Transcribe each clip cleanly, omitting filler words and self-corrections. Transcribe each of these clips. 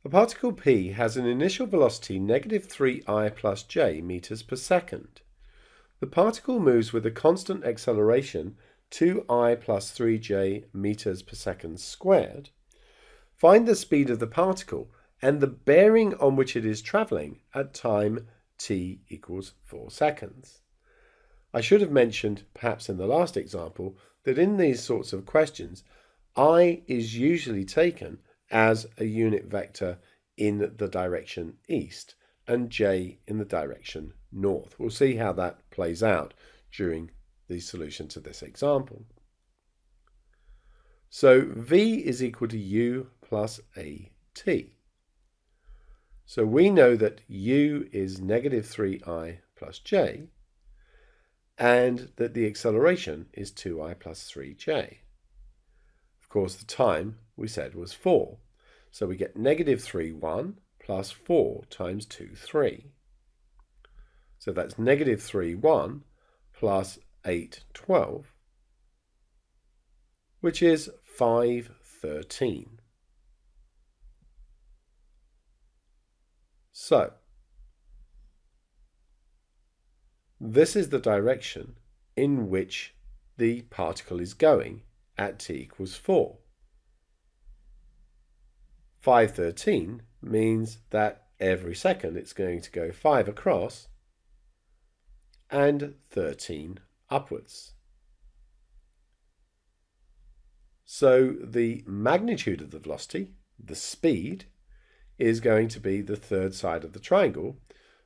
A particle P has an initial velocity -3I plus j meters per second. The particle moves with a constant acceleration 2I plus 3j meters per second squared. Find the speed of the particle and the bearing on which it is travelling at time t equals 4 seconds. I should have mentioned, perhaps in the last example, that in these sorts of questions, I is usually taken as a unit vector in the direction east and j in the direction north. We'll see how that plays out during the solution to this example. So v is equal to u plus at. So we know that u is -3I plus j and that the acceleration is 2I plus 3j. Of course, the time we said was 4. So we get -3, 1 plus 4 times 2, 3. So that's -3, 1 plus 8, 12, which is 5, 13. So this is the direction in which the particle is going at t equals 4. 513 means that every second it's going to go 5 across and 13 upwards. So the magnitude of the velocity, the speed, is going to be the third side of the triangle,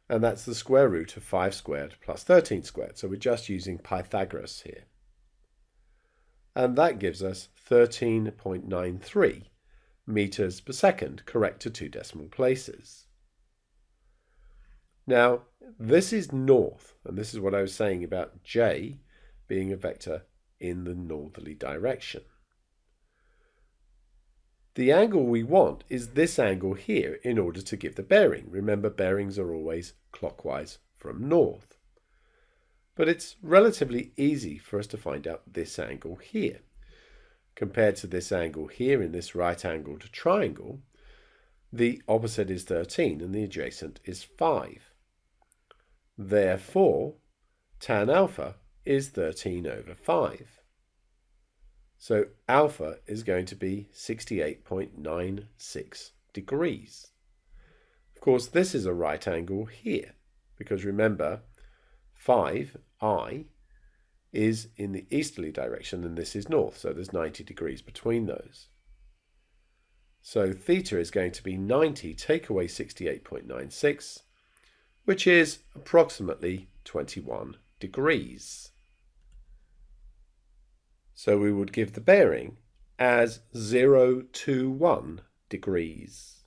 and that's the square root of 5 squared plus 13 squared. So we're just using Pythagoras here. And that gives us 13.93 meters per second, correct to 2 decimal places. Now, this is north, and this is what I was saying about j being a vector in the northerly direction. The angle we want is this angle here in order to give the bearing. Remember, bearings are always clockwise from north. But it's relatively easy for us to find out this angle here. Compared to this angle here in this right-angled triangle, the opposite is 13 and the adjacent is 5. Therefore, tan alpha is 13 over 5. So alpha is going to be 68.96 degrees. Of course, this is a right angle here, because remember, 5i is in the easterly direction and this is north, so there's 90 degrees between those. So theta is going to be 90, take away 68.96, which is approximately 21 degrees. So we would give the bearing as 021 degrees.